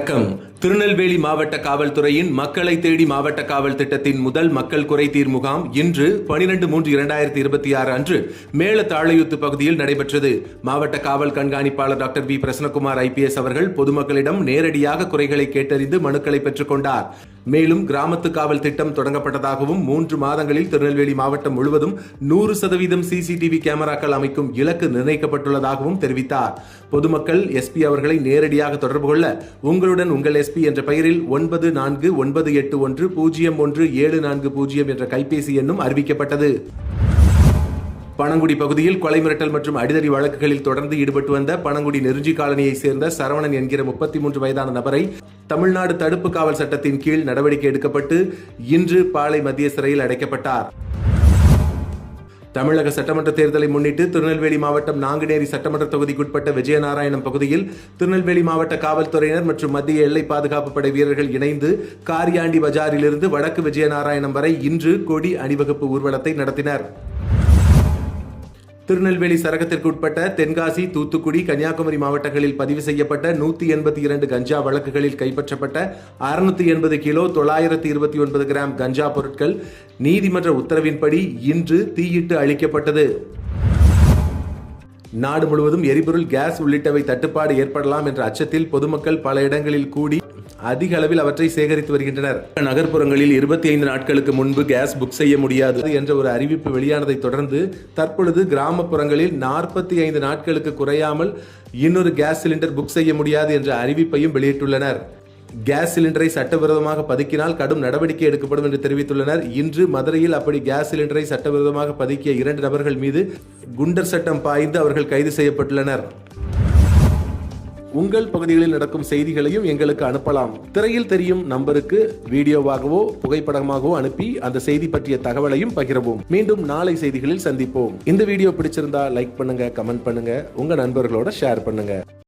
வணக்கம். திருநெல்வேலி மாவட்ட காவல்துறையின் மக்களை தேடி மாவட்ட காவல் திட்டத்தின் முதல் மக்கள் குறைதீர் முகாம் இன்று 12/3/2026 அன்று மேலத்தாழையூத்து பகுதியில் நடைபெற்றது. மாவட்ட காவல் கண்காணிப்பாளர் டாக்டர் வி பிரசன்னகுமார் IPS அவர்கள் பொதுமக்களிடம் நேரடியாக குறைகளை கேட்டறிந்து மனுக்களை பெற்றுக் கொண்டார். மேலும் கிராமத்து காவல் திட்டம் தொடங்கப்பட்டதாகவும் 3 மாதங்களில் திருநெல்வேலி மாவட்டம் முழுவதும் 100% CCTV கேமராக்கள் அமைக்கும் இலக்கு நிர்ணயிக்கப்பட்டுள்ளதாகவும் தெரிவித்தார். பொதுமக்கள் SP அவர்களை நேரடியாக தொடர்பு கொள்ள உங்களுடன் உங்கள் SP என்ற பெயரில் 9498101740 என்ற கைபேசி எண்ணும் அறிவிக்கப்பட்டது. பனங்குடி பகுதியில் கொலை மிரட்டல் மற்றும் அடிதடி வழக்குகளில் தொடர்ந்து ஈடுபட்டு வந்த பனங்குடி நெருஞ்சி காலனியை சேர்ந்த சரவணன் என்கிற 33 வயதான நபரை தமிழ்நாடு தடுப்பு காவல் சட்டத்தின் கீழ் நடவடிக்கை எடுக்கப்பட்டு இன்று பாளை மத்திய சிறையில் அடைக்கப்பட்டார். தமிழக சட்டமன்ற தேர்தலை முன்னிட்டு திருநெல்வேலி மாவட்டம் நாங்குநேரி சட்டமன்ற தொகுதிக்குட்பட்ட விஜயநாராயணம் பகுதியில் திருநெல்வேலி மாவட்ட காவல்துறையினர் மற்றும் மத்திய எல்லை பாதுகாப்பு படை வீரர்கள் இணைந்து காரியாண்டி பஜாரிலிருந்து வடக்கு விஜயநாராயணம் வரை இன்று கொடி அணிவகுப்பு ஊர்வலத்தை நடத்தினர். திருநெல்வேலி சரகத்திற்கு உட்பட்ட தென்காசி, தூத்துக்குடி, கன்னியாகுமரி மாவட்டங்களில் பதிவு செய்யப்பட்ட 182 கஞ்சா வழக்குகளில் கைப்பற்றப்பட்ட 680 கிலோ 929 கிராம் கஞ்சா பொருட்கள் நீதிமன்ற உத்தரவின்படி இன்று தீயிட்டு அழிக்கப்பட்டது. நாடு முழுவதும் எரிபொருள், கேஸ் உள்ளிட்டவை தட்டுப்பாடு ஏற்படலாம் என்ற அச்சத்தில் பொதுமக்கள் பல இடங்களில் கூடி அதிக அளவில் அவற்றை சேகரித்து வருகின்றனர். நகர்ப்புறங்களில் 25 நாட்களுக்கு முன்பு கேஸ் புக் செய்ய முடியாது என்ற ஒரு அறிவிப்பு வெளியானதை தொடர்ந்து தற்பொழுது கிராமப்புறங்களில் 45 நாட்களுக்கு குறையாமல் இன்னொரு கேஸ் சிலிண்டர் புக் செய்ய முடியாது என்ற அறிவிப்பையும் வெளியிட்டுள்ளனர். கேஸ் சிலிண்டரை சட்டவிரோதமாக பதுக்கினால் கடும் நடவடிக்கை எடுக்கப்படும் என்று தெரிவித்துள்ளனர். இன்று மதுரையில் அப்படி கேஸ் சிலிண்டரை சட்டவிரோதமாக பதுக்கிய 2 நபர்கள் மீது குண்டர் சட்டம் பாய்ந்து அவர்கள் கைது செய்யப்பட்டுள்ளனர். உங்கள் பகுதிகளில் நடக்கும் செய்திகளையும் எங்களுக்கு அனுப்பலாம். திரையில் தெரியும் நம்பருக்கு வீடியோவாகவோ புகைப்படமாகவோ அனுப்பி அந்த செய்தி பற்றிய தகவலையும் பகிரவும். மீண்டும் நாளை செய்திகளில் சந்திப்போம். இந்த வீடியோ பிடிச்சிருந்தா லைக் பண்ணுங்க, கமெண்ட் பண்ணுங்க, உங்க நண்பர்களோட ஷேர் பண்ணுங்க.